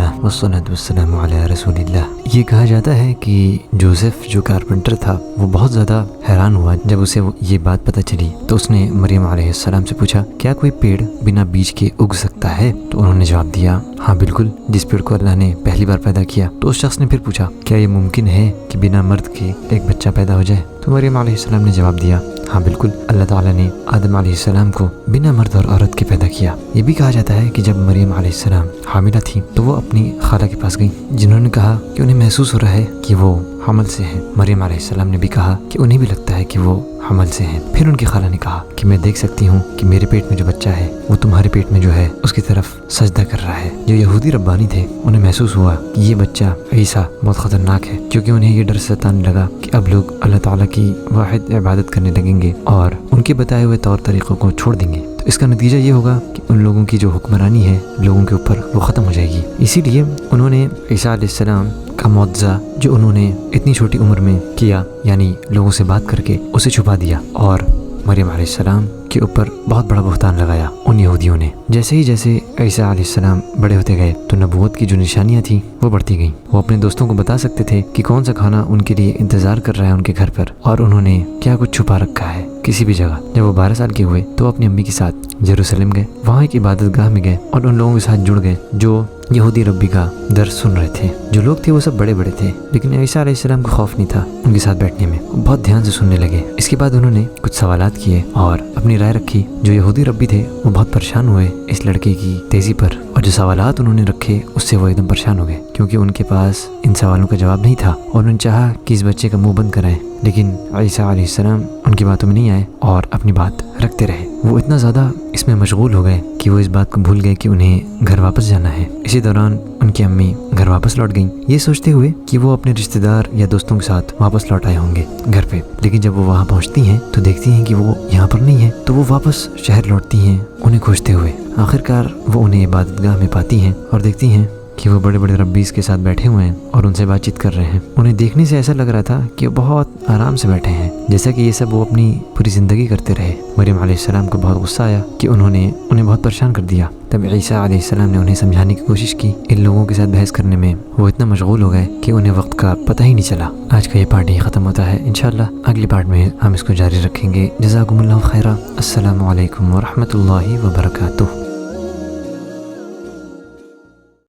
اللہ والصلاۃ والسلام علی رسول اللہ۔ یہ کہا جاتا ہے کہ جوزف جو کارپینٹر تھا وہ بہت زیادہ حیران ہوا جب اسے یہ بات پتہ چلی، تو اس نے مریم علیہ السلام سے پوچھا کیا کوئی پیڑ بنا بیج کے اگ سکتا ہے؟ تو انہوں نے جواب دیا ہاں بالکل، جس پیڑ کو اللہ نے پہلی بار پیدا کیا۔ تو اس شخص نے پھر پوچھا کیا یہ ممکن ہے کہ بنا مرد کے ایک بچہ پیدا ہو جائے؟ تو مریم علیہ السلام نے جواب دیا ہاں بالکل، اللہ تعالیٰ نے آدم علیہ السلام کو بنا مرد اور عورت کے پیدا کیا۔ یہ بھی کہا جاتا ہے کہ جب مریم علیہ السلام حاملہ تھی تو وہ اپنی خالہ کے پاس گئی، جنہوں نے کہا کہ انہیں محسوس ہو رہا ہے کہ وہ حمل سے ہیں۔ مریم علیہ السلام نے بھی کہا کہ انہیں بھی لگتا ہے کہ وہ حمل سے ہیں۔ پھر ان کی خالہ نے کہا کہ میں دیکھ سکتی ہوں کہ میرے پیٹ میں جو بچہ ہے وہ تمہارے پیٹ میں جو ہے اس کی طرف سجدہ کر رہا ہے۔ جو یہودی ربانی تھے انہیں محسوس ہوا کہ یہ بچہ عیسیٰ بہت خطرناک ہے، کیونکہ انہیں یہ ڈر ستانے لگا کہ اب لوگ اللہ تعالیٰ کی واحد عبادت کرنے لگیں گے اور ان کے بتائے ہوئے طور طریقوں کو چھوڑ دیں گے۔ تو اس کا نتیجہ یہ ہوگا کہ ان لوگوں کی جو حکمرانی ہے لوگوں کے اوپر وہ ختم ہو جائے گی۔ اسی لیے انہوں نے عیسیٰ علیہ السلام کا معجزہ جو انہوں نے اتنی چھوٹی عمر میں کیا، یعنی لوگوں سے بات کر کے اسے چھپا دیا، اور مریم علیہ السلام کے اوپر بہت بڑا بہتان لگایا ان یہودیوں نے۔ جیسے عیسیٰ علیہ السلام بڑے ہوتے گئے تو نبوت کی جو نشانیاں تھیں وہ بڑھتی گئیں۔ وہ اپنے دوستوں کو بتا سکتے تھے کہ کون سا کھانا ان کے لیے انتظار کر رہا ہے ان کے گھر پر، اور انہوں نے کیا کچھ چھپا رکھا ہے کسی بھی جگہ۔ جب وہ 12 سال کے ہوئے تو اپنی امی کے ساتھ یروشلم گئے، وہاں ایک عبادت گاہ میں گئے اور ان لوگوں کے ساتھ جڑ گئے جو یہودی ربی کا درس سن رہے تھے۔ جو لوگ تھے وہ سب بڑے بڑے تھے، لیکن عیسیٰ علیہ السلام کو خوف نہیں تھا ان کے ساتھ بیٹھنے میں، وہ بہت دھیان سے سننے لگے۔ اس کے بعد انہوں نے کچھ سوالات کیے اور اپنی رائے رکھی۔ جو یہودی ربی تھے وہ بہت پریشان ہوئے اس لڑکے کی تیزی پر، اور جو سوالات انہوں نے رکھے اس سے وہ ایک دم پریشان ہو گئے، کیونکہ ان کے پاس ان سوالوں کا جواب نہیں تھا، اور انہوں نے چاہا کہ اس بچے کا منہ بند کرائیں، لیکن عیسیٰ علیہ السلام ان کی باتوں میں نہیں آئے اور اپنی بات رکھتے رہے۔ وہ اتنا زیادہ اس میں مشغول ہو گئے کہ وہ اس بات کو بھول گئے کہ انہیں گھر واپس جانا ہے۔ اسی دوران ان کی امی گھر واپس لوٹ گئیں، یہ سوچتے ہوئے کہ وہ اپنے رشتہ دار یا دوستوں کے ساتھ واپس لوٹ آئے ہوں گے گھر پہ، لیکن جب وہ وہاں پہنچتی ہیں تو دیکھتی ہیں کہ وہ یہاں پر نہیں ہے، تو وہ واپس شہر لوٹتی ہیں انہیں کھوجتے ہوئے۔ آخرکار وہ انہیں عبادت گاہ میں پاتی ہیں اور دیکھتی ہیں کہ وہ بڑے بڑے ربیز کے ساتھ بیٹھے ہوئے ہیں اور ان سے بات چیت کر رہے ہیں۔ انہیں دیکھنے سے ایسا لگ رہا تھا کہ وہ بہت آرام سے بیٹھے ہیں، جیسا کہ یہ سب وہ اپنی پوری زندگی کرتے رہے۔ مریم علیہ السلام کو بہت غصہ آیا کہ انہیں بہت پریشان کر دیا۔ تب عیسیٰ علیہ السلام نے انہیں سمجھانے کی کوشش کی، ان لوگوں کے ساتھ بحث کرنے میں وہ اتنا مشغول ہو گئے کہ انہیں وقت کا پتہ ہی نہیں چلا۔ آج کا یہ پارٹ ہی ختم ہوتا ہے، انشاءاللہ اگلی پارٹ میں ہم اس کو جاری رکھیں گے۔ جزاکم اللہ خیرہ۔ السلام علیکم ورحمۃ اللہ وبرکاتہ۔